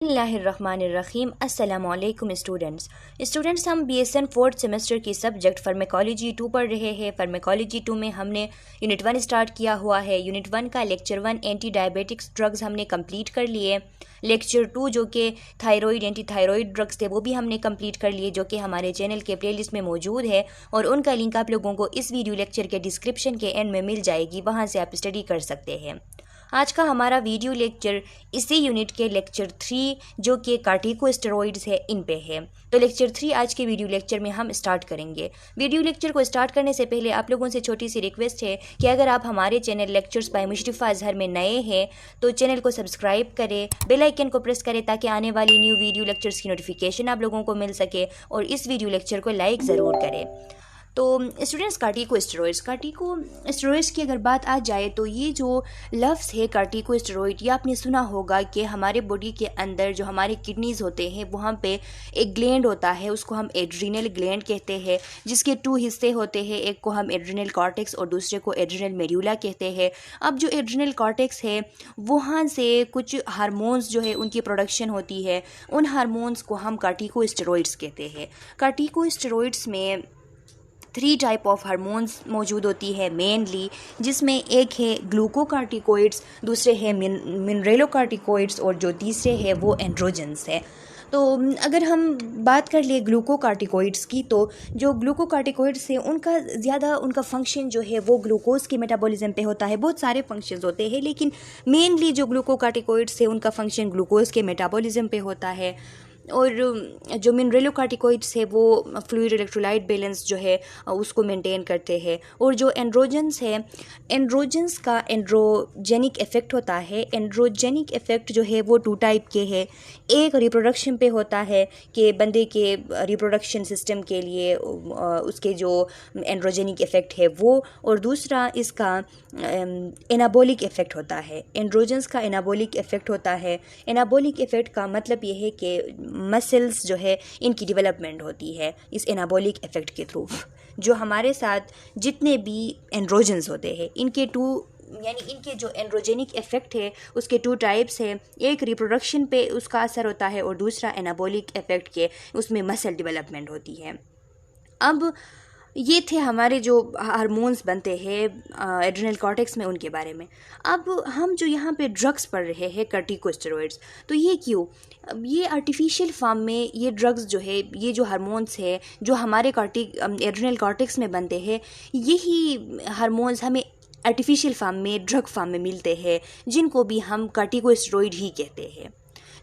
बिस्मिल्लाहिर्रहमानिर्रहीम। अस्सलामुअलैकुम स्टूडेंट्स हम BSN फोर्थ सेमेस्टर की सब्जेक्ट फार्मेकोलॉजी 2 पढ़ रहे हैं। फार्मेकोलॉजी 2 में हमने यूनिट 1 स्टार्ट किया हुआ है। यूनिट 1 का लेक्चर 1 एंटी डायबिटिक्स ड्रग्स हमने कंप्लीट कर लिए। लेक्चर 2 जो कि थायराइड एंटी थायराइड ड्रग्स थे वो भी हमने कंप्लीट कर लिए, जो कि हमारे चैनल के प्लेलिस्ट में मौजूद है और उनका लिंक आप लोगों को इस वीडियो लेक्चर के डिस्क्रिप्शन के एंड में मिल जाएगी, वहाँ से आप स्टडी कर सकते हैं। आज का हमारा वीडियो लेक्चर इसी यूनिट के लेक्चर 3 जो कि कार्टिकोस्टेरॉइड्स है इन पे है। तो लेक्चर 3 आज के वीडियो लेक्चर में हम स्टार्ट करेंगे। वीडियो लेक्चर को स्टार्ट करने से पहले आप लोगों से छोटी सी रिक्वेस्ट है कि अगर आप हमारे चैनल लेक्चर्स बाय मुशर्रफा अजहर में नए हैं तो चैनल को सब्सक्राइब करें, बेल आइकन को प्रेस करें ताकि आने वाली न्यू वीडियो लेक्चर्स की नोटिफिकेशन आप लोगों को मिल सके, और इस वीडियो लेक्चर को लाइक ज़रूर करें। तो स्टूडेंट्स, कार्टिकोस्टेरॉइड्स की अगर बात आ जाए तो ये जो लफ्ज़ है कार्टिकोस्टेरॉइड, ये आपने सुना होगा कि हमारे बॉडी के अंदर जो हमारे किडनीज़ होते हैं वहाँ पे एक ग्लैंड होता है, उसको हम एड्रिनल ग्लैंड कहते हैं, जिसके 2 हिस्से होते हैं, एक को हम एड्रिनल कॉर्टेक्स और दूसरे को एड्रिनल मेड्यूला कहते हैं। अब जो एड्रिनल कॉर्टेक्स है वहाँ से कुछ हार्मोन्स जो है उनकी प्रोडक्शन होती है, उन हार्मोन्स को हम कार्टिकोस्टेरॉइड्स कहते हैं। कार्टिकोस्टेरॉइड्स में 3 टाइप ऑफ हार्मोन्स मौजूद होती है मेनली, जिसमें एक है ग्लूकोकार्टिकोइड्स, दूसरे है मिनरेलोकार्टिकोइड्स और जो तीसरे है वो एंड्रोजन्स है। तो अगर हम बात कर ले ग्लूकोकार्टिकोइड्स की, तो जो ग्लूकोकार्टिकोइड्स है उनका फंक्शन जो है वो ग्लूकोज के मेटाबॉलिज्म पे होता है। बहुत सारे फंक्शंस होते हैं लेकिन मेनली जो ग्लूकोकार्टिकोइड्स है उनका फंक्शन ग्लूकोज के मेटाबॉलिज्म पे होता है। और जो मिनरेलोकार्टिकोइड्स है वो फ्लूइड इलेक्ट्रोलाइट बैलेंस जो है उसको मेंटेन करते हैं। और जो एंड्रोजन्स है, एंड्रोजन्स का एंड्रोजेनिक इफ़ेक्ट होता है। एंड्रोजेनिक इफ़ेक्ट जो है वो 2 टाइप के हैं। एक रिप्रोडक्शन पे होता है कि बंदे के रिप्रोडक्शन सिस्टम के लिए उसके जो एंड्रोजेनिक इफ़ेक्ट है वो, और दूसरा इसका एनाबॉलिक इफ़ेक्ट होता है। एंड्रोजन्स का एनाबॉलिक इफ़ेक्ट होता है। एनाबॉलिक इफ़ेक्ट का मतलब ये है कि मसल्स जो है इनकी डेवलपमेंट होती है इस एनाबॉलिक इफ़ेक्ट के थ्रू। जो हमारे साथ जितने भी एंड्रोजन्स होते हैं इनके इनके जो एंड्रोजेनिक इफ़ेक्ट है उसके 2 टाइप्स है। एक रिप्रोडक्शन पे उसका असर होता है और दूसरा एनाबॉलिक इफ़ेक्ट के उसमें मसल डेवलपमेंट होती है। अब ये थे हमारे जो हार्मोन्स बनते हैं एड्रिनल कॉर्टेक्स में, उनके बारे में। अब हम जो यहाँ पे ड्रग्स पढ़ रहे हैं कार्टिकोस्टेरॉइड्स, तो ये क्यों? ये आर्टिफिशियल फॉर्म में ये ड्रग्स जो है, ये जो हार्मोन्स है जो हमारे एड्रिनल कॉर्टेक्स में बनते हैं, यही हार्मोन्स हमें आर्टिफिशियल फॉर्म में ड्रग फॉर्म में मिलते हैं, जिनको भी हम कार्टिकोस्टेरॉइड ही कहते हैं,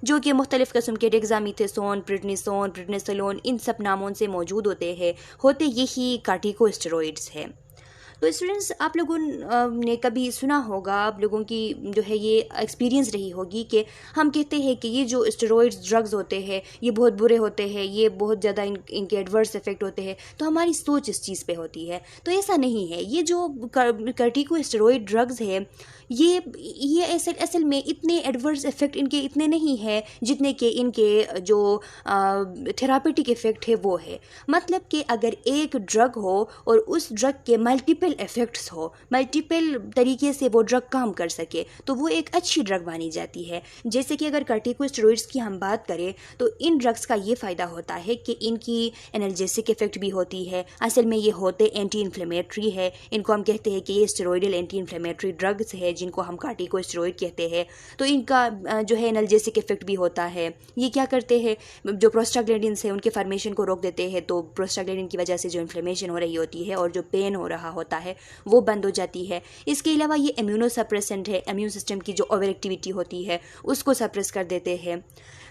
जो कि मुख्तलिफ़ किस्म के डेक्सामीथासोन, प्रेडनिसोलोन इन सब नामों से मौजूद होते यही कार्टिकोस्टेरॉइड्स है। तो स्टूडेंट्स, आप लोगों ने कभी सुना होगा, आप लोगों की जो है ये एक्सपीरियंस रही होगी कि हम कहते हैं कि ये जो स्टेरॉइड्स ड्रग्स होते हैं ये बहुत बुरे होते हैं, ये बहुत ज़्यादा इनके एडवर्स इफेक्ट होते हैं। तो हमारी सोच इस चीज़ पे होती है, तो ऐसा नहीं है। ये जो कार्टिकोस्टेरॉइड ड्रग्स है ये असल में इतने एडवर्स इफेक्ट इनके इतने नहीं है जितने के इनके जो थेरापेटिक इफ़ेक्ट है वो है। मतलब कि अगर एक ड्रग हो और उस ड्रग के मल्टीपल इफ़ेक्ट्स हो, मल्टीपल तरीके से वो ड्रग काम कर सके, तो वो एक अच्छी ड्रग मानी जाती है। जैसे कि अगर कार्टिकोस्टेरॉइड्स की हम बात करें तो इन ड्रग्स का ये फ़ायदा होता है कि इनकी एनाल्जेसिक इफ़ेक्ट भी होती है। असल में ये होते एंटी इन्फ्लेमेटरी है। इनको हम कहते हैं कि ये स्टेरॉइडल एंटी इन्फ्लेमेटरी ड्रग्स है जिनको हम कार्टिकोस्टेरॉइड कहते हैं। तो इनका जो है एनाल्जेसिक इफ़ेक्ट भी होता है। ये क्या करते हैं, जो प्रोस्टाग्लैंडिन्स है उनके फॉर्मेशन को रोक देते हैं, तो प्रोस्टाग्लैंडिन की वजह से जो इन्फ्लेमेशन हो रही होती है और जो पेन हो रहा होता है वो बंद हो जाती है। इसके अलावा ये इम्यूनो सप्रेसेंट है, इम्यून सिस्टम की जो ओवर एक्टिविटी होती है उसको सप्रेस कर देते हैं।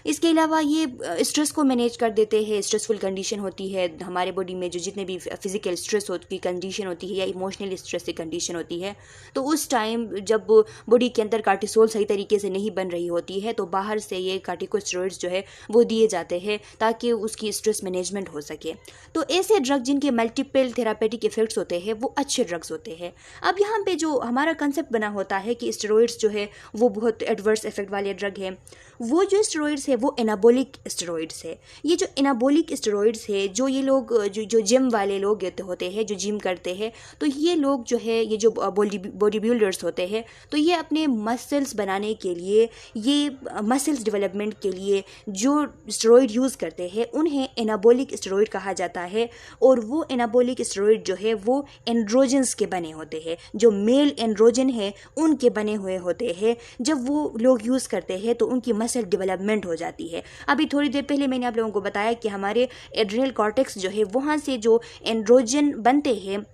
इसके अलावा ये स्ट्रेस को मैनेज कर देते हैं। स्ट्रेसफुल कंडीशन होती है हमारे बॉडी में, जो जितने भी फिजिकल स्ट्रेस की कंडीशन होती है या इमोशनल स्ट्रेस की कंडीशन होती है, तो उस टाइम जब बॉडी के अंदर कार्टिसोल सही तरीके से नहीं बन रही होती है तो बाहर से ये कार्टिकोस्टेरॉइड्स जो है वो दिए जाते हैं ताकि उसकी स्ट्रेस मैनेजमेंट हो सके। तो ऐसे ड्रग जिनके मल्टीपल थेरापेटिक इफ़ेक्ट्स होते हैं वो अच्छे ड्रग्स होते हैं। अब यहाँ पे जो हमारा कंसेप्ट बना होता है कि स्टेरॉइड्स जो है वो बहुत एडवर्स इफेक्ट वाले ड्रग हैं, वो जो स्टेरॉइड्स है वो एनाबॉलिक स्टेरॉइड्स है। ये जो एनाबॉलिक स्टेरॉइड्स है, जो ये लोग जो जिम वाले लोग होते हैं, जो जिम करते हैं, तो ये लोग जो है, ये जो बॉडी बिल्डर्स होते हैं, तो ये अपने मसल्स बनाने के लिए, ये मसल्स डेवलपमेंट के लिए जो स्टेरॉइड यूज़ करते हैं उन्हें एनाबॉलिक स्टेरॉइड कहा जाता है। और वो एनाबॉलिक स्टेरॉइड जो है वो एंड्रोजन्स के बने होते हैं, जो मेल एंड्रोजन है उनके बने हुए होते हैं। जब वो लोग यूज़ करते हैं तो उनकी मसल डेवलपमेंट हो जाती है। अभी थोड़ी देर पहले मैंने आप लोगों को बताया कि हमारे एड्रिनल कॉर्टेक्स जो है वहाँ से जो एंड्रोजन बनते हैं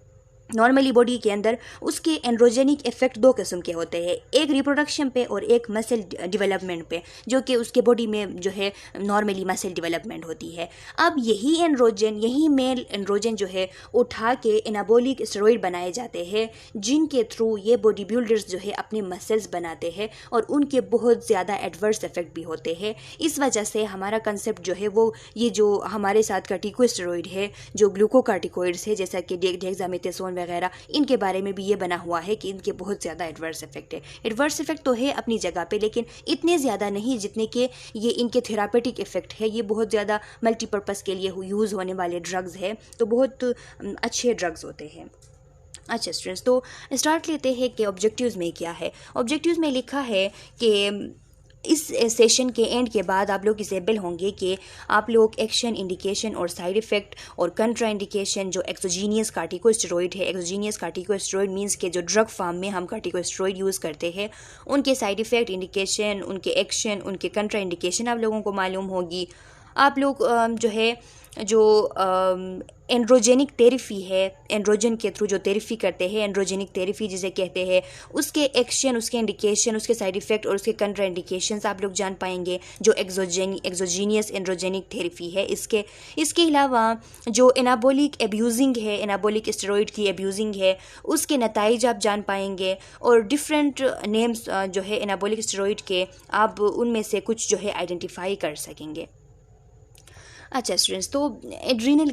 नॉर्मली बॉडी के अंदर, उसके एंड्रोजेनिक इफेक्ट दो किस्म के होते हैं, एक रिप्रोडक्शन पे और एक मसल डेवलपमेंट पे, जो कि उसके बॉडी में जो है नॉर्मली मसल डेवलपमेंट होती है। अब यही एंड्रोजन, यही मेल एंड्रोजन जो है उठा के एनाबॉलिक स्टेरॉइड बनाए जाते हैं, जिनके थ्रू ये बॉडी बिल्डर्स जो है अपने मसल्स बनाते हैं और उनके बहुत ज़्यादा एडवर्स इफेक्ट भी होते हैं। इस वजह से हमारा कंसेप्ट जो है वो ये जो हमारे साथ कार्टिकोस्टेरॉइड है, जो ग्लूकोकार्टिकोइड्स है, जैसा कि डेक्सामेथासोन वगैरह, इनके बारे में भी ये बना हुआ है कि इनके बहुत ज़्यादा एडवर्स इफेक्ट है। एडवर्स इफेक्ट तो है अपनी जगह पे, लेकिन इतने ज़्यादा नहीं जितने कि ये इनके थेरापेटिक इफेक्ट है। ये बहुत ज़्यादा मल्टीपर्पज़ के लिए यूज़ होने वाले ड्रग्स है, तो बहुत अच्छे ड्रग्स होते हैं। अच्छा स्टूडेंट्स, तो स्टार्ट लेते हैं कि ऑब्जेक्टिव्स में क्या है। ऑब्जेक्टिव्स में लिखा है कि इस सेशन के एंड के बाद आप लोग इस एबल होंगे कि आप लोग एक्शन, इंडिकेशन और साइड इफ़ेक्ट और कंट्रा इंडिकेशन जो एक्सोजीनियस कार्टिकोस्टेरॉइड है, एक्सोजीनियस कार्टिकोस्टेरॉइड मींस के जो ड्रग फार्म में हम कार्टिकोस्टेरॉइड यूज़ करते हैं, उनके साइड इफ़ेक्ट, इंडिकेशन, उनके एक्शन, उनके कंट्रा इंडिकेशन आप लोगों को मालूम होगी। आप लोग जो है जो एंड्रोजेनिक थेरेपी है, एंड्रोजन के थ्रू जो थेरेपी करते हैं, एंड्रोजेनिक थेरेपी जिसे कहते हैं, उसके एक्शन, उसके इंडिकेशन, उसके साइड इफ़ेक्ट और उसके कंट्रा इंडिकेशंस आप लोग जान पाएंगे, जो एक्सोजीनियस एंड्रोजेनिक थेरेपी है। इसके अलावा जो एनाबॉलिक एब्यूजिंग है, एनाबॉलिक स्टेरॉइड की एब्यूजिंग है, उसके नताइज आप जान पाएंगे। और डिफरेंट नेम्स जो है एनाबॉलिक स्टेरॉइड के, आप उनमें से कुछ जो है आइडेंटिफाई कर सकेंगे। अच्छा स्टूडेंट्स, तो एड्रिनल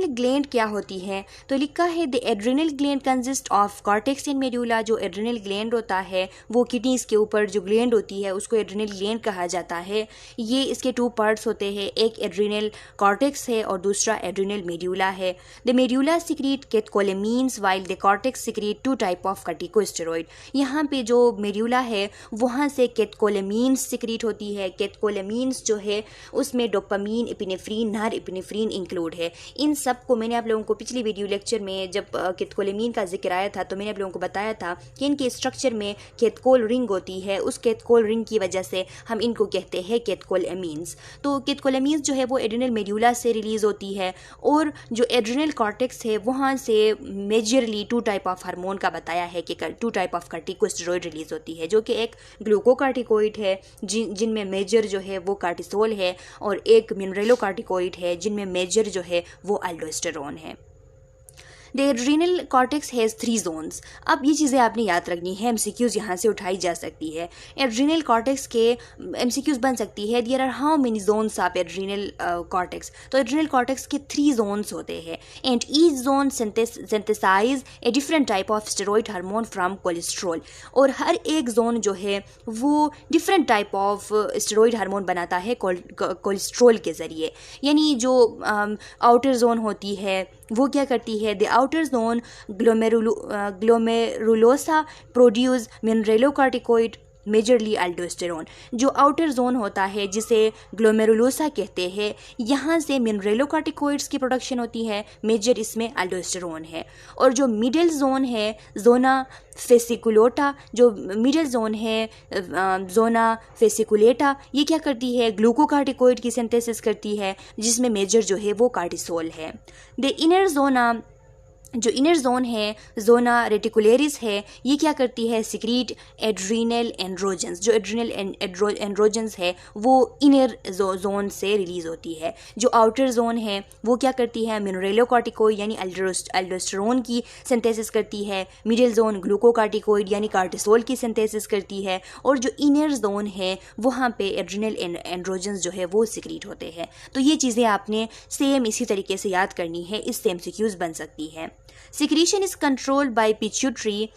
ग्लैंड क्या होती है? तो लिखा है the adrenal gland consist of cortex and medulla. जो एड्रिनल ग्लैंड होता है वो किडनीज के ऊपर जो ग्लैंड होती है उसको एड्रिनल ग्लैंड कहा जाता है। ये इसके 2 पार्ट्स होते हैं, एक एड्रिनल कॉर्टेक्स है और दूसरा एड्रिनल मेड्यूला है। The medulla secrete catecholamines while the cortex secrete 2 type of corticosteroid. यहाँ पे जो मेड्यूला है वहाँ से कैटेकोलेमीन्स सिक्रीट होती है। कैटेकोलेमीन्स जो है उसमें dopamine, epinephrine, nor epinephrine include है। इन सब को मैंने आप लोगों को पिछली वीडियो लेक्चर में जब कैटेकोलेमीन का जिक्र आया था तो मैंने आप लोगों को बताया था कि इनके स्ट्रक्चर में कैटेकोल रिंग होती है। उस कैटेकोल रिंग की वजह से हम इनको कहते हैं कैटेकोलेमीन्स। तो कैटेकोलेमीन्स जो है वो एड्रिनल मेड्यूला से रिलीज होती है और जो एड्रिनल कॉर्टेक्स है वहाँ से मेजरली 2 टाइप ऑफ हार्मोन का बताया है कि 2 टाइप ऑफ कार्टिकोस्टेरॉइड रिलीज होती है, जो कि एक ग्लूकोकार्टिकोइड है जिनमें मेजर जो है वो कार्टिसोल है और एक मिनरेलोकार्टिकोइड है जिनमें मेजर जो है वो अल्डोस्टेरोन है। The adrenal cortex has 3 zones. अब ये चीज़ें आपने याद रखनी है, एमसीक्यूज़ यहाँ से उठाई जा सकती है। एड्रिनल कॉर्टेक्स के एमसीक्यूज़ बन सकती है, there are how many zones of adrenal cortex. तो एड्रिनल कॉर्टेक्स के 3 जोन्स होते हैं and each zone synthesize a different type of steroid hormone from cholesterol. और हर एक जोन जो है वो different type of steroid hormone बनाता है कोलेस्ट्रॉल के ज़रिए। यानी जो आउटर जोन होती है वो क्या करती है, the outer zone glomerulosa produce mineralocorticoid majorly aldosterone. जो आउटर जोन होता है जिसे ग्लोमेरुलोसा कहते हैं, यहाँ से मिनरेलोकार्टिकोइड्स की प्रोडक्शन होती है, मेजर इसमें अल्डोस्टेरोन है। और जो मिडिल जोन है जोना फेसिकुलोटा, जो मिडिल जोन है जोना फेसिकुलेटा, ये क्या करती है, ग्लूकोकार्टिकोइड की सिंथेसिस करती है जिसमें मेजर जो है वो कार्टिसोल है। द इनर जोना, जो इनर जोन है जोना रेटिकुलेरिस है, ये क्या करती है, सिक्रीट एड्रिनल एंड्रोजन्स। जो एड्रिनल एंड्रोजन्स है वो इनर जोन से रिलीज होती है। जो आउटर जोन है वो क्या करती है, मिनरेलोकार्टिकोइड यानी अल्डोस्टेरोन की सिंथेसिस करती है। मिडिल जोन ग्लूकोकार्टिकोइड यानी कार्टिसोल की सिंथेसिस करती है। और जो इनर जोन है वहाँ पे एड्रिनल एंड्रोजन्स जो है वो सिक्रीट होते हैं। तो ये चीज़ें आपने सेम इसी तरीके से याद करनी है, इससे एमसीक्यूज़ बन सकती है। Secretion is controlled by pituitary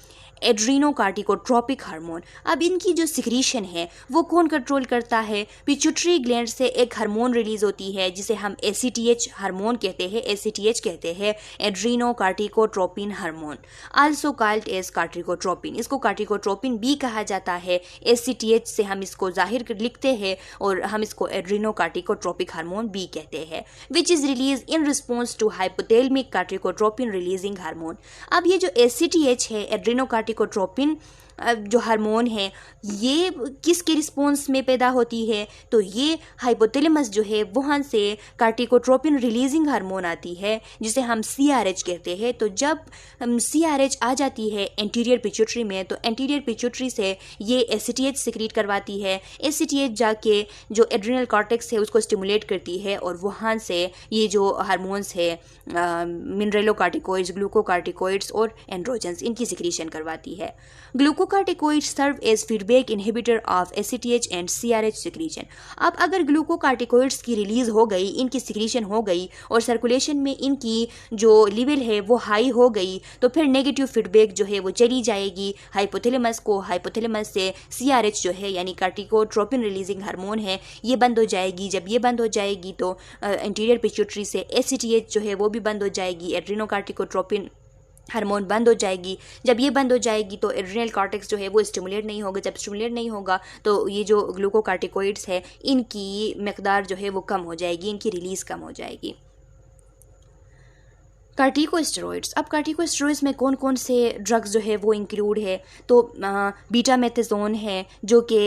adrenocorticotropic hormone. अब इनकी जो सिक्रीशन है वो कौन कंट्रोल करता है? पिट्यूटरी ग्लैंड से एक हार्मोन रिलीज होती है जिसे हम ACTH हार्मोन कहते हैं, ACTH कहते हैं, adrenocorticotropin hormone, also called as corticotropin. इसको कार्टिकोट्रोपिन भी कहा जाता है। ACTH से हम इसको लिखते हैं और हम इसको एड्रीनोकार्टिकोट्रोपिक हार्मोन भी कहते हैं, which is release in response to hypothalamic corticotropin releasing hormone. अब ये जो ACTH है, एड्रीनोकार्टिकोट्रोपिन जो हार्मोन है, ये किसके रिस्पॉन्स में पैदा होती है? तो ये हाइपोथैलेमस जो है वहाँ से कार्टिकोट्रोपिन रिलीजिंग हार्मोन आती है जिसे हम CRH कहते हैं। तो जब CRH आ जाती है एंटीरियर पिट्यूटरी में, तो एंटीरियर पिट्यूटरी से ये ACTH सिक्रीट करवाती है। ACTH जाके जो एड्रिनल कॉर्टेक्स है उसको स्टिमुलेट करती है और वहाँ से ये जो हार्मोन्स है मिनरेलोकार्टिकोइड्स, ग्लूकोकार्टिकोइड्स और एंड्रोजन्स, इनकी सिक्रीशन करवाती है। Glucocorticoids serve as feedback inhibitor of ACTH and CRH secretion. अब अगर ग्लूकोकार्टिकोइड्स की रिलीज हो गई, इनकी सिक्रीशन हो गई और सर्कुलेशन में इनकी जो लेवल है वो हाई हो गई, तो फिर नेगेटिव फीडबैक जो है वो चली जाएगी हाइपोथैलेमस को। हाइपोथैलेमस से CRH जो है यानी कार्टिकोट्रोपिन रिलीजिंग हार्मोन है ये बंद हो जाएगी। जब ये बंद हो जाएगी तो एंटीरियर पिट्यूटरी से ACTH जो है वो भी बंद हो जाएगी, एड्रीनोकार्टिकोट्रोपिन हार्मोन बंद हो जाएगी। जब ये बंद हो जाएगी तो एड्रिनल कॉर्टेक्स जो है वो स्टिमुलेट नहीं होगा। जब स्टिमुलेट नहीं होगा तो ये जो ग्लूकोकार्टिकोइड्स है इनकी मकदार जो है वो कम हो जाएगी, इनकी रिलीज़ कम हो जाएगी। कार्टिकोस्टेरॉइड्स। अब कार्टिकोस्टेरॉइड्स में कौन कौन से ड्रग्स जो है वो इंक्लूड है? तो बीटामेथाजोन है जो कि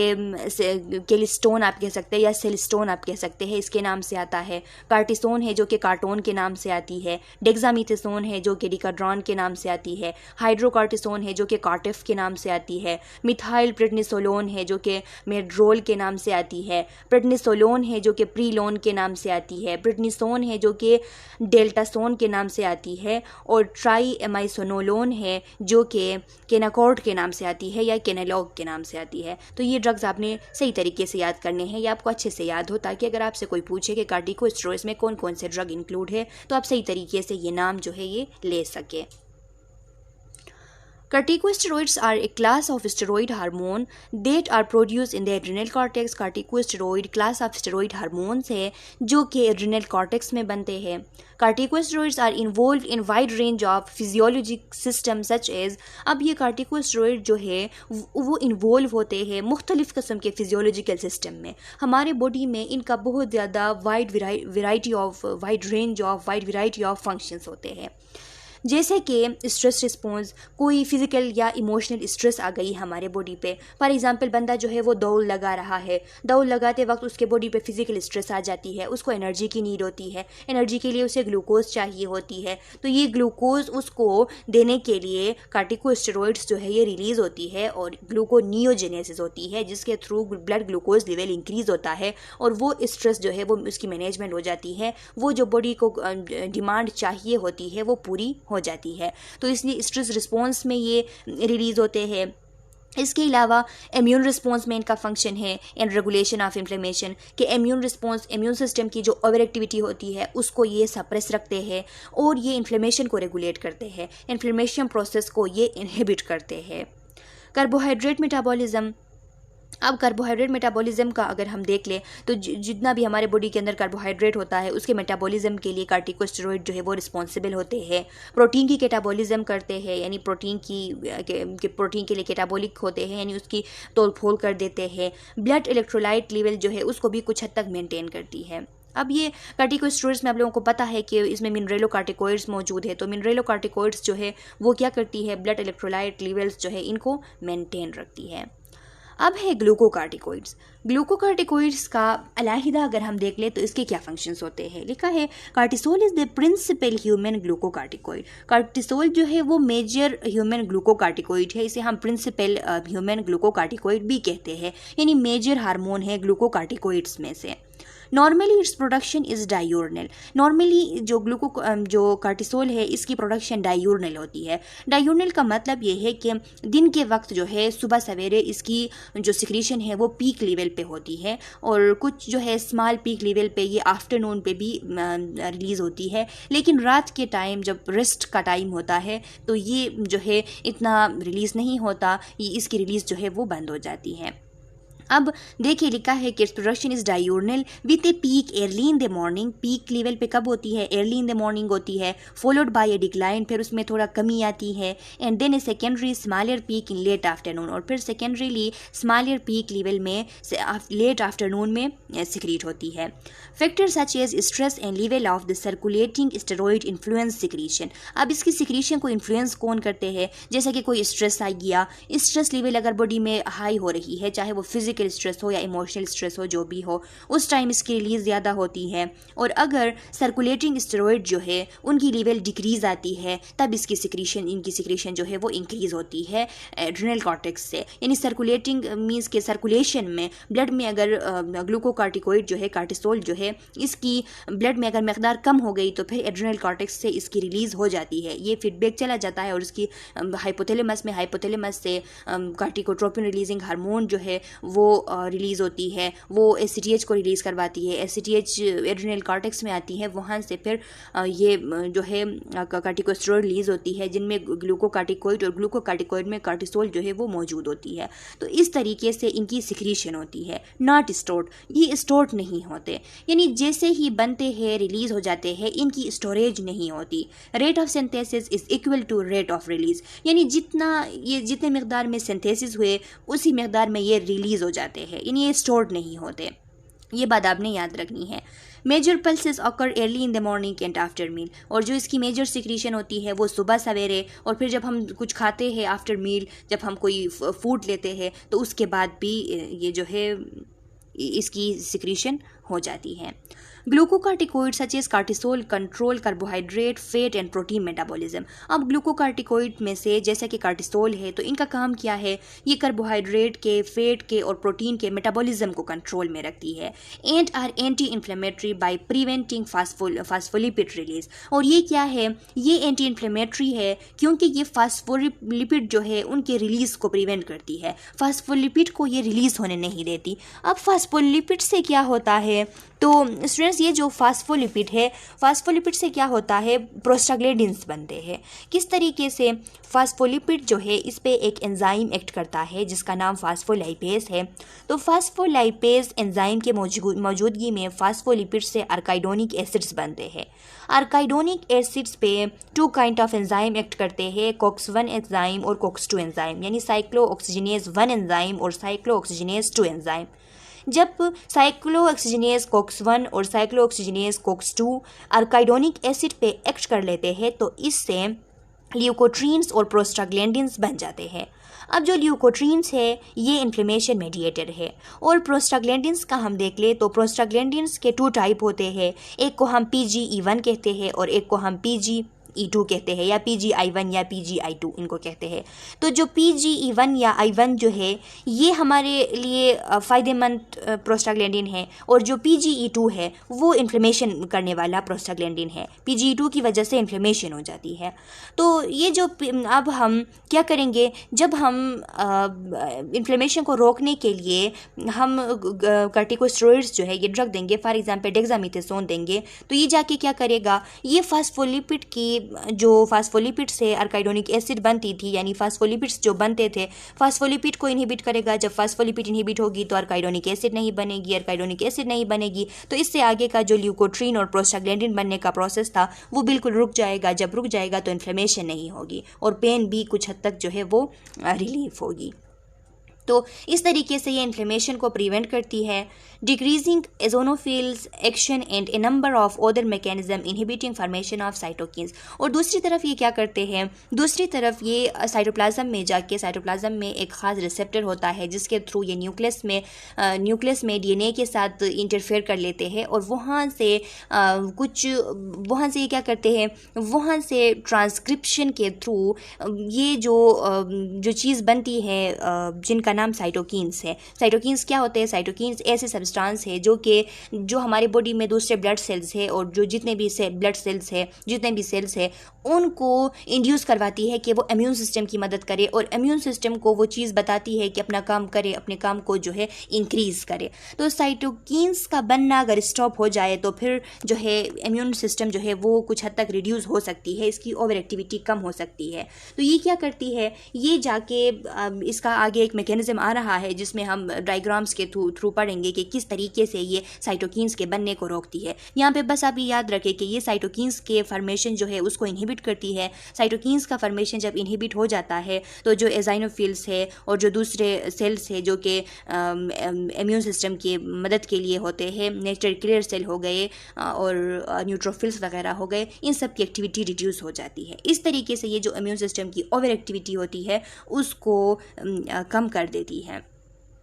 केलिस्टोन आप कह सकते हैं या सेलिस्टोन आप कह सकते हैं, इसके नाम से आता है। कार्टिसोन है जो कि कार्टोन के नाम से आती है। डेक्सामीथाजोन है जो कि डिकाड्रॉन के नाम से आती है। हाइड्रोकार्टिसोन है जो कि कार्टिफ के नाम से आती है। मिथाइल प्रेडनिसोलोन है जो कि मेड्रोल के नाम से आती है। प्रेडनिसोलोन है जो कि प्रीलोन के नाम से आती है। प्रेडनिसोन है जो कि डेल्टासोन के नाम से आती है। और ट्राईएमाइसोनोलोन है जो कि केनाकॉर्ड के नाम से आती है या केनेलॉग के नाम से आती है। तो ये ड्रग्स आपने सही तरीके से याद करने हैं या आपको अच्छे से याद हो, ताकि अगर आपसे कोई पूछे कि कार्टिकोस्टेरॉइड्स में कौन कौन से ड्रग इंक्लूड है तो आप सही तरीके से ये नाम जो है ये ले सके। Corticosteroids are a class of steroid hormone that are produced in the adrenal cortex. Corticosteroid class of steroid hormones है जो कि adrenal cortex में बनते हैं। Corticosteroids are involved in wide range of physiologic systems such as, अब ये corticosteroid जो है वो इन्वॉल्व होते हैं मुख्तलिफ किस्म के फिजियोलॉजिकल सिस्टम में। हमारे बॉडी में इनका बहुत ज़्यादा वाइड रेंज ऑफ फंक्शंस होते हैं, जैसे कि स्ट्रेस रिस्पॉन्स, कोई फिजिकल या इमोशनल स्ट्रेस आ गई हमारे बॉडी पे। फॉर एग्जांपल बंदा जो है वो दौड़ लगा रहा है, दौड़ लगाते वक्त उसके बॉडी पे फिजिकल स्ट्रेस आ जाती है, उसको एनर्जी की नीड होती है, एनर्जी के लिए उसे ग्लूकोज चाहिए होती है। तो ये ग्लूकोज उसको देने के लिए कार्टिकोस्टेरॉइड्स जो है ये रिलीज़ होती है और ग्लूकोनियोजेनेसिस होती है जिसके through blood glucose level increase होता है और वो स्ट्रेस जो है वो उसकी मैनेजमेंट हो जाती है, वो जो बॉडी को डिमांड चाहिए होती है वो पूरी हो जाती है। तो इसलिए स्ट्रेस रिस्पॉन्स में ये रिलीज़ होते हैं। इसके अलावा इम्यून रिस्पॉन्स में इनका फंक्शन है इन रेगुलेशन ऑफ इन्फ्लेमेशन, कि इम्यून रिस्पॉन्स, इम्यून सिस्टम की जो ओवर एक्टिविटी होती है उसको ये सप्रेस रखते हैं और ये इन्फ्लेमेशन को रेगुलेट करते हैं, इन्फ्लेमेशन प्रोसेस को ये इनहिबिट करते हैं। Carbohydrate metabolism. अब कार्बोहाइड्रेट मेटाबॉलिज्म का अगर हम देख लें तो जितना भी हमारे बॉडी के अंदर कार्बोहाइड्रेट होता है उसके मेटाबॉलिज्म के लिए कार्टिकोस्टेरॉइड जो है वो रिस्पॉन्सिबल होते हैं। प्रोटीन की कैटाबॉलिज्म करते हैं, यानी प्रोटीन के लिए कैटाबॉलिक होते हैं, यानी उसकी तोड़ फोड़ कर देते हैं। ब्लड इलेक्ट्रोलाइट लेवल जो है उसको भी कुछ हद तक मेंटेन करती है। अब ये कार्टिकोस्टेरॉइड्स में आप लोगों को पता है कि इसमें मिनरेलोकार्टिकोइड्स मौजूद है, तो मिनरेलोकार्टिकोइड्स जो है वो क्या करती है, ब्लड इलेक्ट्रोलाइट लेवल्स जो है इनको मेंटेन रखती है। अब है ग्लूकोकार्टिकोइड्स। ग्लूकोकार्टिकोइड्स का अलहदा अगर हम देख लें तो इसके क्या फंक्शंस होते हैं। लिखा है cortisol is the principal human glucocorticoid. Cortisol जो है वो मेजर ह्यूमन ग्लूकोकार्टिकोइड है, इसे हम प्रिंसिपल ह्यूमन ग्लूकोकार्टिकोइड भी कहते हैं, यानी मेजर हार्मोन है ग्लूकोकार्टिकोइड्स में से। Normally its production is diurnal. Normally जो कार्टिसोल है इसकी प्रोडक्शन डायूर्नल होती है। डायूर्नल का मतलब ये है कि दिन के वक्त जो है सुबह सवेरे इसकी जो सिक्रीशन है वो पीक लेवल पे होती है, और कुछ जो है स्मॉल पीक लेवल पे ये आफ्टरनून पे भी रिलीज़ होती है। लेकिन रात के टाइम जब रेस्ट का टाइम होता है तो ये जो है इतना रिलीज़ नहीं होता, ये इसकी रिलीज़ जो है वो बंद हो जाती है। अब देखिए लिखा है कि production is diurnal with a peak early in the morning. Peak level पे कब होती है? अर्ली इन द मॉर्निंग होती है, फॉलोड बाय ए डिक्लाइन, फिर उसमें थोड़ा कमी आती है, and then a secondary smaller peak in late afternoon, और फिर सेकेंडरीली स्मॉलर पीक लेवल में लेट आफ्टरनून में सिक्रीट होती है। Factors such as stress and level of the circulating steroid influence secretion. अब इसकी सिक्रीशन को इन्फ्लुएंस कौन करते हैं? जैसे कि कोई स्ट्रेस आ गया, स्ट्रेस लेवल अगर बॉडी में हाई हो रही है, चाहे वो फिजिकल स्ट्रेस हो या इमोशनल स्ट्रेस हो, जो भी हो, उस टाइम इसकी रिलीज ज़्यादा होती है। और अगर सर्कुलेटिंग स्टेरॉइड जो है उनकी लेवल डिक्रीज आती है, तब इनकी सिक्रीशन जो है वो इंक्रीज होती है एड्रिनल कॉर्टेक्स से। यानी सर्कुलेटिंग मींस के सर्कुलेशन में ब्लड में अगर ग्लूकोकार्टिकोइड जो है, कार्टिसोल जो है, इसकी ब्लड में अगर मकदार कम हो गई तो फिर एड्रिनल कॉर्टेक्स से इसकी रिलीज हो जाती है। ये फीडबैक चला जाता है और उसकी हाइपोथैलेमस से कार्टिकोट्रोपिन रिलीजिंग हार्मोन जो है वो रिलीज़ होती है, वो एसीटीएच को रिलीज़ करवाती है। एसीटीएच एड्रिनल कॉर्टेक्स में आती है, वहाँ से फिर ये जो है कार्टिकोस्टेरॉइड रिलीज़ होती है, जिनमें ग्लूकोकार्टिकोइड और ग्लूकोकार्टिकोइड में कार्टिसोल जो है वो मौजूद होती है। तो इस तरीके से इनकी सिक्रीशन होती है, नॉट स्टोर्ड। ये स्टोर्ड नहीं होते, यानी जैसे ही बनते हैं रिलीज़ हो जाते हैं, इनकी स्टोरेज नहीं होती। Rate of synthesis is equal to rate of release, यानी जितने मकदार में सिंथेसिस हुए उसी मकदार में ये रिलीज़ हो जाते हैं, यानी ये स्टोर्ड नहीं होते। ये बात आपने याद रखनी है। Major pulses occur early in the morning and after meal, और जो इसकी मेजर सिक्रीशन होती है वो सुबह सवेरे, और फिर जब हम कुछ खाते हैं आफ्टर मील, जब हम कोई फूड लेते हैं तो उसके बाद भी ये जो है इसकी सिक्रीशन हो जाती है। Glucocorticoid such as cortisol control carbohydrate, fat and protein metabolism. अब ग्लूकोकार्टिकोइड में से जैसा कि कार्टिसोल है, तो इनका काम क्या है? ये कार्बोहाइड्रेट के, फैट के और प्रोटीन के मेटाबॉलिज्म को कंट्रोल में रखती है। And are anti inflammatory by preventing phospholipid release. और ये क्या है? ये एंटी इन्फ्लेमेटरी है क्योंकि ये फास्फोलिपिड जो है उनके रिलीज को प्रिवेंट करती है, फास्फोलिपिड को ये रिलीज होने नहीं देती। अब फास्फोलिपिड से क्या होता है? तो स्टूडेंट्स, ये जो फास्फोलिपिड है, फास्फोलिपिड से क्या होता है? प्रोस्टाग्लैंडिन्स बनते हैं। किस तरीके से? फास्फोलिपिड जो है इस पे एक एंजाइम एक्ट करता है जिसका नाम फास्फोलाइपेज है। तो फास्फोलाइपेज एंजाइम के मौजूदगी में फास्फोलिपिड से आर्काइडोनिक एसिड्स बनते हैं। आर्काइडोनिक एसिड्स पे 2 काइंड ऑफ एंजाइम एक्ट करते हैं, COX-1 एंजाइम और COX-2 एंजाइम, यानी साइक्लोऑक्सीजिनेज 1 एंजाइम और साइक्लोऑक्सीजिनेज 2 एंजाइम। जब साइक्लोऑक्सीजिनेज COX-1 और साइक्लोऑक्सीजिनेज COX-2 आर्काइडोनिक एसिड पे एक्ट कर लेते हैं तो इससे ल्यूकोट्रीन्स और प्रोस्टाग्लैंडिन्स बन जाते हैं। अब जो ल्यूकोट्रीन्स है ये इन्फ्लेमेशन मेडिएटर है, और प्रोस्टाग्लैंडिन्स का हम देख ले तो प्रोस्टाग्लैंडिन्स के 2 टाइप होते हैं। एक को हम PGE1 कहते हैं और एक को हम PGE2 कहते हैं, या PGI1 या PGI2 इनको कहते हैं। तो जो PGE1 या I1 जो है ये हमारे लिए फ़ायदेमंद प्रोस्टाग्लैंडिन है, और जो PGE2 है वो इन्फ्लेमेशन करने वाला प्रोस्टाग्लैंडिन है। PGE2 की वजह से इन्फ्लेमेशन हो जाती है। तो ये जो अब हम क्या करेंगे, जब हम इन्फ्लेमेशन को रोकने के लिए हम कार्टिकोस्टेरॉइड्स जो है ये ड्रग देंगे, फॉर एग्जांपल डेक्सामेथासोन देंगे, तो ये जाके क्या करेगा? ये फास्फोलिपिड की जो फास्फोलिपिड से आर्काइडोनिक एसिड बनती थी, यानी फास्फोलिपिड्स जो बनते थे, फास्फोलिपिड को इनहिबिट करेगा। जब फास्फोलिपिड इनहिबिट होगी तो आर्काइडोनिक एसिड नहीं बनेगी, आर्काइडोनिक एसिड नहीं बनेगी तो इससे आगे का जो ल्यूकोट्रीन और प्रोस्टाग्लैंडिन बनने का प्रोसेस था वो बिल्कुल रुक जाएगा। जब रुक जाएगा तो इन्फ्लेमेशन नहीं होगी और पेन भी कुछ हद तक जो है वो रिलीफ होगी। तो इस तरीके से ये इन्फ्लेमेशन को प्रिवेंट करती है। Decreasing eosinophils action and a number of other mechanism inhibiting formation of cytokines. और दूसरी तरफ ये क्या करते हैं? दूसरी तरफ ये साइटोप्लाज्म में जाके, साइटोप्लाज्म में एक ख़ास रिसेप्टर होता है जिसके थ्रू ये न्यूक्लियस में DNA के साथ इंटरफेयर कर लेते हैं, और वहाँ से ये क्या करते हैं? वहाँ से ट्रांसक्रिप्शन के थ्रू ये जो चीज़ बनती है जिनका नाम साइटोकिन्स है। साइटोकिन्स क्या होते हैं? साइटोकिन्स ऐसे सब्सटेंस है जो हमारे बॉडी में दूसरे ब्लड सेल्स है और जो जितने भी ब्लड सेल्स है, जितने भी सेल्स है, उनको इंड्यूस करवाती है कि वो इम्यून सिस्टम की मदद करे और इम्यून सिस्टम को वो चीज़ बताती है कि अपना काम करे, अपने काम को जो है इंक्रीज़ करे। तो साइटोकिन्स का बनना अगर स्टॉप हो जाए तो फिर जो है इम्यून सिस्टम जो है वो कुछ हद तक रिड्यूस हो सकती है, इसकी ओवर एक्टिविटी कम हो सकती है। तो ये क्या करती है, ये जाके इसका आगे एक मैकेनिज्म आ रहा है जिसमें हम डायग्राम्स के थ्रू पढ़ेंगे कि किस तरीके से ये साइटोकिन्स के बनने को रोकती है। यहाँ पे बस आप ये याद रखें कि ये साइटोकिन्स के फॉर्मेशन जो है उसको इनहिबिट करती है। साइटोकिन्स का फॉर्मेशन जब इनहिबिट हो जाता है तो जो एजाइनोफिल्स है और जो दूसरे सेल्स है जो कि इम्यून सिस्टम की मदद के लिए होते हैं, नेचुरल किलर सेल हो गए और न्यूट्रोफिल्स वगैरह हो गए, इन सब की एक्टिविटी रिड्यूस हो जाती है। इस तरीके से ये जो इम्यून सिस्टम की ओवर एक्टिविटी होती है उसको कम कर देती है,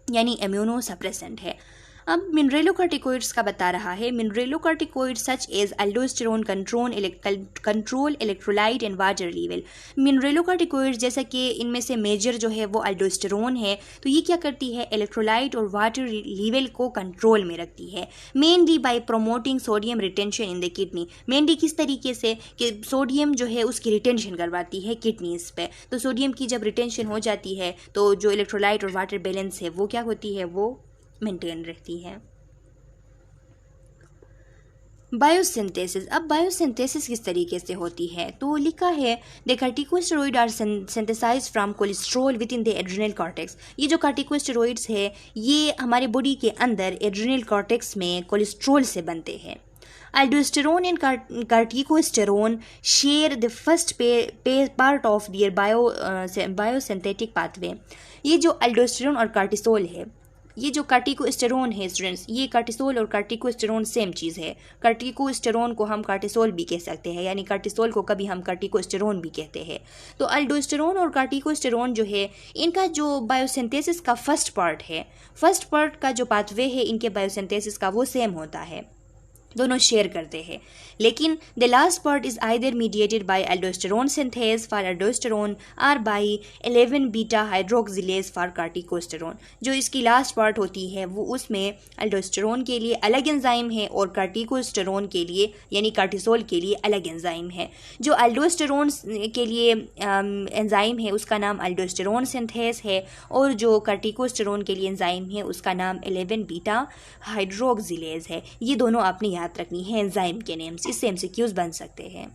यानी इम्यूनो सप्रेसेंट है। अब मिनरेलोकॉर्टिकॉइड्स का बता रहा है, mineralocorticoids such as aldosterone control electrolyte and water level. Mineralocorticoids जैसा कि इनमें से मेजर जो है वो अल्डोस्टेरोन है, तो ये क्या करती है, इलेक्ट्रोलाइट और वाटर लेवल को कंट्रोल में रखती है, mainly by promoting sodium retention in the kidney. Mainly किस तरीके से कि सोडियम जो है उसकी रिटेंशन करवाती है किडनीज पे। तो सोडियम की जब रिटेंशन हो जाती है तो जो इलेक्ट्रोलाइट और वाटर बैलेंस है वो क्या होती है, वो मेंटेन रहती है। बायोसिंथेसिस। अब बायोसिंथेसिस किस तरीके से होती है, तो लिखा है the corticosteroid are synthesised from cholesterol within the adrenal cortex. ये जो कार्टिकोस्टेरॉइड्स है ये हमारे बॉडी के अंदर एड्रिनल कॉर्टेक्स में कोलेस्ट्रॉल से बनते हैं। Aldosterone and corticosterone share the first part of their biosynthetic pathway। ये जो अल्डोस्टेरोन और कार्टिसोल है, ये जो कार्टिकोस्टेरोन है स्टूडेंट्स, ये कार्टिसोल और कार्टिकोस्टेरोन सेम चीज़ है। कार्टिकोस्टेरोन को हम कार्टिसोल भी कह सकते हैं, यानी कार्टिसोल को कभी हम कार्टिकोस्टेरोन भी कहते हैं। तो अल्डोस्टेरोन और कार्टिकोस्टेरोन जो है इनका जो बायोसिंथेसिस का फर्स्ट पार्ट है, फर्स्ट पार्ट का जो पाथवे है इनके बायोसिंथेसिस का वो सेम होता है, दोनों शेयर करते हैं। लेकिन the last part is either mediated by अल्डोस्टेरोन synthase for अल्डोस्टेरोन और बाय 11 बीटा हाइड्रोक्सिलेज फॉर कार्टिकोस्टेरोन। जो इसकी लास्ट पार्ट होती है वो उसमें अल्डोस्टेरोन के लिए अलग एंजाइम है और कार्टिकोस्टेरोन के लिए यानी कार्टिसोल के लिए अलग एंजाइम है। जो अल्डोस्टेरोन के लिए एंजाइम है उसका नाम अल्डोस्टेरोन सिंथेज है और जो कार्टिकोस्टेरोन के लिए एंजाइम है उसका नाम 11 बीटा हाइड्रोक्सिलेज है। ये दोनों आपने याद रखनी है एंजाइम के नेम्स, इससे एमसीक्यूज बन सकते हैं।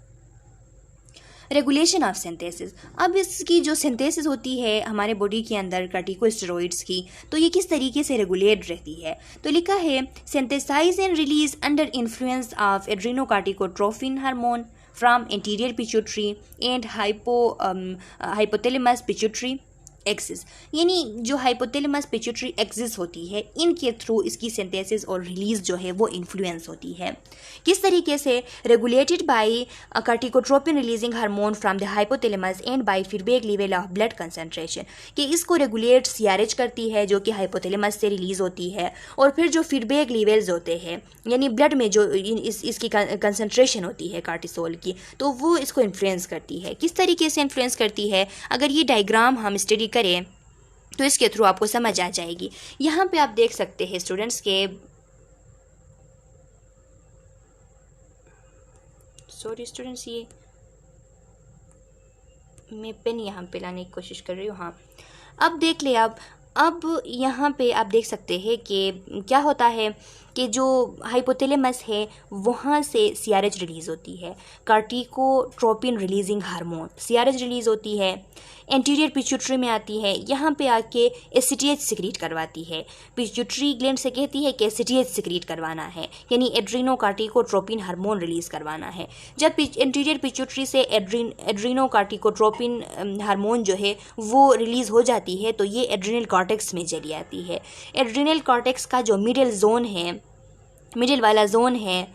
Regulation of synthesis. अब इसकी जो सिंथेसिस होती है हमारे बॉडी के अंदर कार्टिकोस्टेरॉइड्स की, तो ये किस तरीके से रेगुलेट रहती है, तो लिखा है synthesise and release under influence of adrenocorticotrophin hormone from anterior pituitary and hypothalamus pituitary axis. यानी जो हाइपोथैलेमस पिट्यूटरी एक्सिस होती है इनके थ्रू इसकी सिंथेसिस और रिलीज जो है वो इन्फ्लुएंस होती है। किस तरीके से, regulated by corticotropin releasing hormone from the hypothalamus and by feedback level of blood concentration, कि इसको रेगुलेट सीआरएच करती है जो कि हाइपोथैलेमस से रिलीज होती है, और फिर जो फीडबैक लेवल्स होते हैं यानी ब्लड में जो इसकी कंसंट्रेशन होती है कार्टिसोल की, तो वो इसको इन्फ्लुएंस करती है। किस तरीके से इन्फ्लुएंस करती है, अगर ये डायग्राम हम स्टडी करें तो इसके थ्रू आपको समझ आ जाएगी। यहाँ पे आप देख सकते हैं स्टूडेंट्स के, सॉरी स्टूडेंट्स, ये मैं पेन यहाँ पे लाने की कोशिश कर रही हूँ। हाँ, अब देख ले। अब यहाँ पे आप देख सकते हैं कि क्या होता है कि जो हाइपोथैलेमस है वहाँ से सीआरएच रिलीज़ होती है, कार्टिकोट्रोपिन रिलीजिंग हार्मोन सीआरएच रिलीज़ होती है, एंटीरियर पिट्यूटरी में आती है, यहाँ पे आके एसीटीएच सिक्रीट करवाती है। पिट्यूटरी ग्लैंड से कहती है कि एसीटीएच सिक्रीट करवाना है, यानी एड्रीनोकार्टिकोट्रोपिन हार्मोन रिलीज़ करवाना है। जब एंटीरियर पिट्यूटरी से एड्रीनोकार्टिकोट्रोपिन हार्मोन जो है वो रिलीज़ हो जाती है तो ये एड्रिनल कॉर्टेक्स में चली आती है। एड्रिनल कॉर्टेक्स का जो मिडिल जोन है, मिडिल वाला जोन है,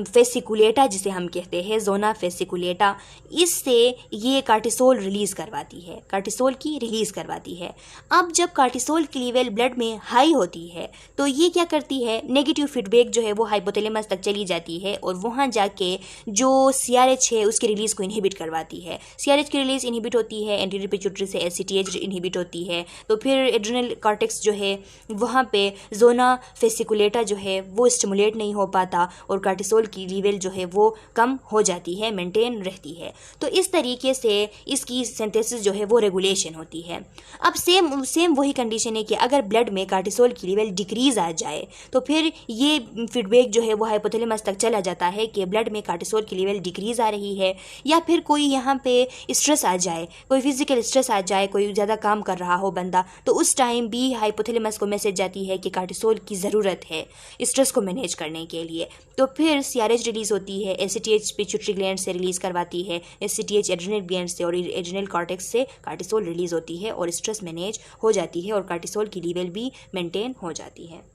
फेसिकुलेटा जिसे हम कहते हैं, जोना फेसिकुलेटा, इससे ये कार्टिसोल रिलीज़ करवाती है, कार्टिसोल की रिलीज़ करवाती है। अब जब कार्टिसोल की लेवल ब्लड में हाई होती है तो ये क्या करती है, नेगेटिव फीडबैक जो है वो हाइपोथैलेमस तक चली जाती है और वहाँ जाके जो CRH है उसके रिलीज़ को इनहिबिट करवाती है। CRH की रिलीज़ इनहिबिट होती है, एंटीरियर पिट्यूटरी से ACTH इनहिबिट होती है, तो फिर एड्रिनल कॉर्टेक्स जो है वहाँ पे जोना फेसिकुलेटा जो है वो स्टिमुलेट नहीं हो पाता और कार्टिसोल की लेवल जो है वो कम हो जाती है, मेंटेन रहती है। तो इस तरीके से इसकी सिंथेसिस जो है वो रेगुलेशन होती है। अब सेम वही कंडीशन है कि अगर ब्लड में कार्टिसोल की लेवल डिक्रीज आ जाए तो फिर ये फीडबैक जो है वो हाइपोथैलेमस तक चला जाता है कि ब्लड में कार्टिसोल की लेवल डिक्रीज आ रही है, या फिर कोई यहाँ पे स्ट्रेस आ जाए, कोई फिजिकल स्ट्रेस आ जाए, कोई ज़्यादा काम कर रहा हो बंदा, तो उस टाइम भी हाइपोथैलेमस को मैसेज जाती है कि कार्टिसोल की ज़रूरत है स्ट्रेस को मैनेज करने के लिए। तो फिर CRH रिलीज़ होती है, ACTH पिट्यूटरी ग्लैंड से रिलीज़ करवाती है, ACTH एड्रिनल ग्लैंड से और एड्रिनल कॉर्टेक्स से कार्टिसोल रिलीज़ होती है और स्ट्रेस मैनेज हो जाती है और कार्टिसोल की लेवल भी मेंटेन हो जाती है।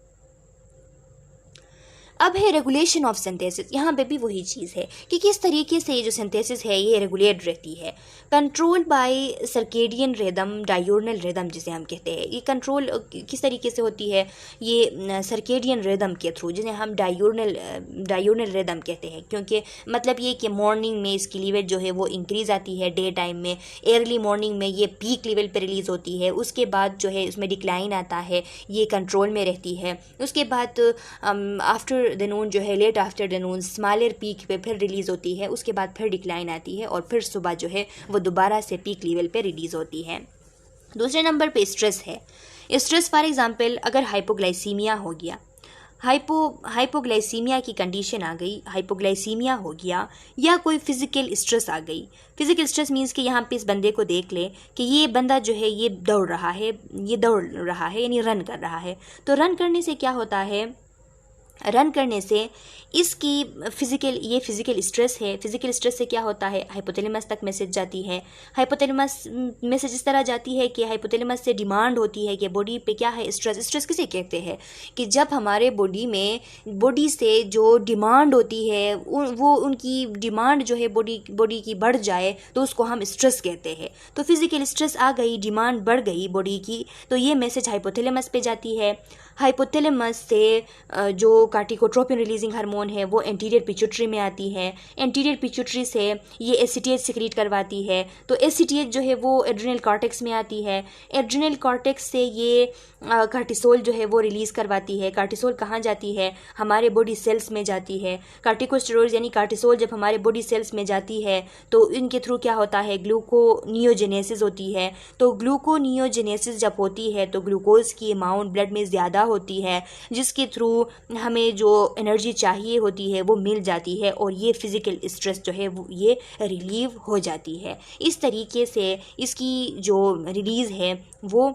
अब है रेगुलेशन ऑफ सिंथेसिस। यहाँ पे भी वही चीज़ है कि किस तरीके से ये जो सिंथेसिस है ये रेगुलेट रहती है। Control by circadian rhythm, diurnal rhythm जिसे हम कहते हैं, ये कंट्रोल किस तरीके से होती है, ये सर्केडियन रिदम के थ्रू, जिन्हें हम डायोर्नल रिदम कहते हैं, क्योंकि मतलब ये कि मॉर्निंग में इसकी लेवल जो है वो इंक्रीज़ आती है, डे टाइम में अर्ली मॉर्निंग में ये पीक लेवल पर रिलीज़ होती है, उसके बाद जो है इसमें डिक्लाइन आता है, ये कंट्रोल में रहती है, उसके बाद आफ्टर द नून जो है, late after the noon smaller peak पे फिर रिलीज़ होती है, उसके बाद फिर डिक्लाइन आती है और फिर सुबह जो है वो दोबारा से पीक लेवल पे रिलीज़ होती है। दूसरे नंबर पे स्ट्रेस है। स्ट्रेस फॉर एग्जांपल अगर हाइपोग्लाइसीमिया हो गया, हाइपोग्लाइसीमिया की कंडीशन आ गई, हाइपोग्लाइसीमिया हो गया, या कोई फिज़िकल स्ट्रेस आ गई। फिज़िकल स्ट्रेस मीन्स कि यहाँ पे इस बंदे को देख ले कि ये बंदा जो है ये दौड़ रहा है यानी रन कर रहा है। तो रन करने से क्या होता है, रन करने से इसकी फिज़िकल स्ट्रेस है, फिज़िकल स्ट्रेस से क्या होता है, हाइपोथैलेमस तक मैसेज जाती है। हाइपोथैलेमस मैसेज इस तरह जाती है कि हाइपोथैलेमस से डिमांड होती है कि बॉडी पे क्या है, स्ट्रेस किसे कहते हैं, कि जब हमारे बॉडी से जो डिमांड होती है वो उनकी डिमांड जो है बॉडी की बढ़ जाए तो उसको हम स्ट्रेस कहते हैं। तो फिज़िकल स्ट्रेस आ गई, डिमांड बढ़ गई बॉडी की, तो ये मैसेज हाइपोथैलेमस पे जाती है। हाइपोथैलेमस से जो कार्टिकोट्रोपिन रिलीजिंग हार्मोन है वो एंटीरियर पिट्यूटरी में आती है, एंटीरियर पिट्यूटरी से ये ACTH सिक्रीट करवाती है, तो ACTH जो है वो एड्रिनल कॉर्टेक्स में आती है, एड्रिनल कॉर्टेक्स से ये कार्टिसोल जो है वो रिलीज़ करवाती है। कार्टिसोल कहाँ जाती है, हमारे बॉडी सेल्स में जाती है। कार्टिकोस्टेरॉइड्स यानी कार्टिसोल जब हमारे बॉडी सेल्स में जाती है तो इनके थ्रू क्या होता है, ग्लूकोनियोजेनेसिस होती है। तो ग्लूकोनियोजेनेसिस जब होती है तो ग्लूकोज की अमाउंट ब्लड में ज़्यादा होती है, जिसके थ्रू हमें जो एनर्जी चाहिए होती है वो मिल जाती है और ये फिज़िकल स्ट्रेस जो है वो ये रिलीव हो जाती है। इस तरीके से इसकी जो रिलीज़ है वो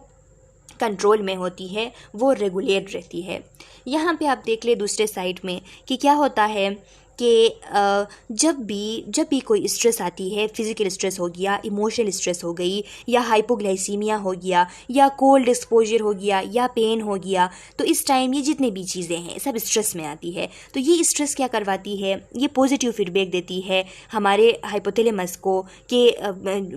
कंट्रोल में होती है, वो रेगुलेट रहती है। यहाँ पे आप देख ले दूसरे साइड में कि क्या होता है कि जब भी कोई स्ट्रेस आती है, फिज़िकल स्ट्रेस हो गया, इमोशनल स्ट्रेस हो गई, या हाइपोग्लाइसीमिया हो गया, या कोल्ड एक्सपोजर हो गया, या पेन हो गया, तो इस टाइम ये जितने भी चीज़ें हैं सब स्ट्रेस में आती है। तो ये स्ट्रेस क्या करवाती है, ये पॉजिटिव फीडबैक देती है हमारे हाइपोथैलेमस को कि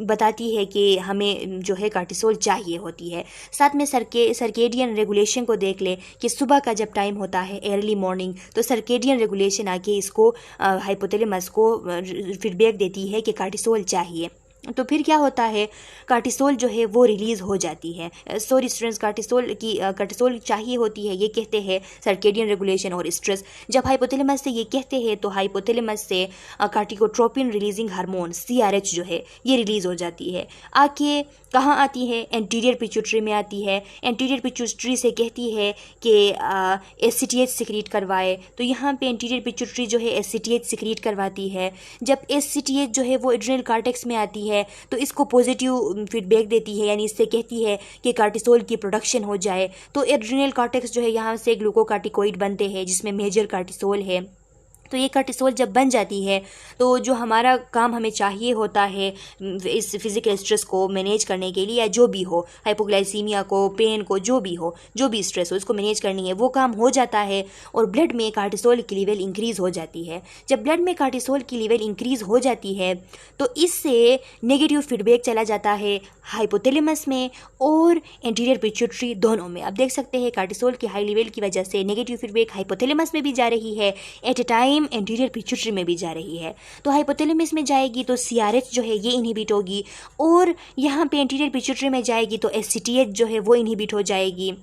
बताती है कि हमें जो है कार्टिसोल चाहिए होती है। साथ में सर्केडियन रेगुलेशन को देख ले कि सुबह का जब टाइम होता है अर्ली मॉर्निंग, तो सर्केडियन रेगुलेशन आके इसको हाइपोथैलेमस को फीडबैक देती है कि कार्टिसोल चाहिए। तो फिर क्या होता है, कार्टिसोल जो है वो रिलीज़ हो जाती है। सॉरी स्टूडेंट्स, कार्टिसोल चाहिए होती है, ये कहते हैं सर्केडियन रेगुलेशन और स्ट्रेस। जब हाइपोथैलेमस से ये कहते हैं तो हाइपोथैलेमस से कार्टिकोट्रोपिन रिलीजिंग हार्मोन CRH जो है ये रिलीज़ हो जाती है। आके कहाँ आती है, एंटीरियर पिट्यूटरी में आती है। एंटीरियर पिट्यूटरी से कहती है कि ACTH सिक्रीट करवाए, तो यहाँ पे एंटीरियर पिट्यूटरी जो है ACTH सिक्रीट करवाती है। जब ACTH जो है वो एड्रिनल कॉर्टेक्स में आती है तो इसको पॉजिटिव फीडबैक देती है, यानी इससे कहती है कि कार्टिसोल की प्रोडक्शन हो जाए। तो एड्रिनल कॉर्टेक्स जो है यहाँ से ग्लूकोकार्टिकोइड बनते हैं जिसमें मेजर कार्टिसोल है। तो ये कार्टिसोल जब बन जाती है तो जो हमारा काम हमें चाहिए होता है इस फिज़िकल स्ट्रेस को मैनेज करने के लिए, या जो भी हो, हाइपोग्लाइसीमिया को, पेन को, जो भी हो, जो भी स्ट्रेस हो, इसको मैनेज करनी है, वो काम हो जाता है और ब्लड में कार्टिसोल की लेवल इंक्रीज़ हो जाती है। जब ब्लड में कार्टिसोल की लेवल इंक्रीज़ हो जाती है तो इससे नेगेटिव फीडबैक चला जाता है हाइपोथैलेमस में और एंटीरियर पिट्यूटरी दोनों में। आप देख सकते हैं कार्टिसोल की हाई लेवल की वजह से नेगेटिव फीडबैक हाइपोथैलेमस में भी जा रही है, at a time anterior pituitary में भी जा रही है। तो हाइपोथैलेमस में जाएगी तो CRH जो है ये इनहिबिट होगी, और यहाँ पे एंटीरियर पिट्यूटरी में जाएगी तो SCTH जो है वो इनहिबिट हो जाएगी।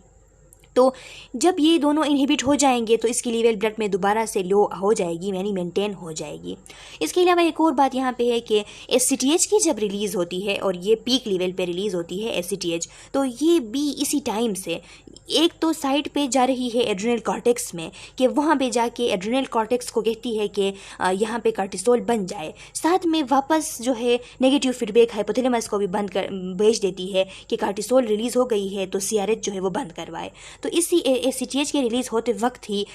तो जब ये दोनों इनहिबिट हो जाएंगे तो इसकी लेवल ब्लड में दोबारा से लो हो जाएगी, यानी मेंटेन हो जाएगी। इसके अलावा एक और बात यहाँ पे है कि SCTH की जब रिलीज़ होती है और ये पीक लेवल पे रिलीज़ होती है SCTH, तो ये भी इसी टाइम से एक तो साइड पे जा रही है एड्रिनल कॉर्टेक्स में, कि वहाँ पे जाके एड्रिनल कॉर्टेक्स को कहती है कि यहाँ पे कार्टिसोल बन जाए, साथ में वापस जो है नेगेटिव फीडबैक हाइपोथैलेमस को भी बंद कर भेज देती है कि कार्टिसोल रिलीज़ हो गई है तो CRH जो है वो बंद करवाए। तो इसी SCTH के रिलीज़ होते वक्त ही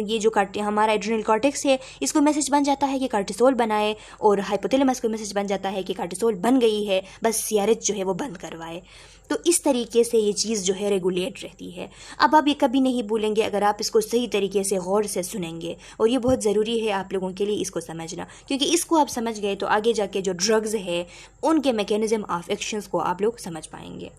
ये जो हमारा एड्रिनल कॉर्टेक्स है इसको मैसेज बन जाता है कि कार्टिसोल बनाए, और हाइपोथैलेमस को मैसेज बन जाता है कि कार्टिसोल बन गई है, बस CRH जो है वो बंद करवाए। तो इस तरीके से ये चीज़ जो है रेगुलेट रहती है। अब आप ये कभी नहीं भूलेंगे अगर आप इसको सही तरीके से गौर से सुनेंगे, और ये बहुत ज़रूरी है आप लोगों के लिए इसको समझना, क्योंकि इसको आप समझ गए तो आगे जाके जो ड्रग्स है उनके मैकेनिज़्म ऑफ एक्शंस को आप लोग समझ पाएंगे।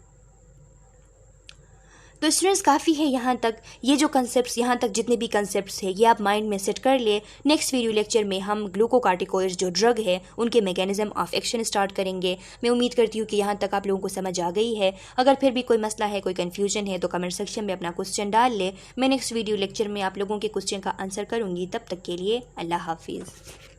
तो स्टूडेंट्स काफ़ी है यहाँ तक, ये जो कंसेप्ट्स यहाँ तक जितने भी कंसेप्ट्स है ये आप माइंड में सेट कर ले। नेक्स्ट वीडियो लेक्चर में हम ग्लूकोकार्टिकोइड्स जो ड्रग है उनके मैकेनिज्म ऑफ एक्शन स्टार्ट करेंगे। मैं उम्मीद करती हूँ कि यहाँ तक आप लोगों को समझ आ गई है। अगर फिर भी कोई मसला है, कोई कन्फ्यूजन है तो कमेंट सेक्शन में अपना क्वेश्चन डाल ले। मैं नेक्स्ट वीडियो लेक्चर में आप लोगों के क्वेश्चन का आंसर करूँगी। तब तक के लिए अल्लाह हाफिज़।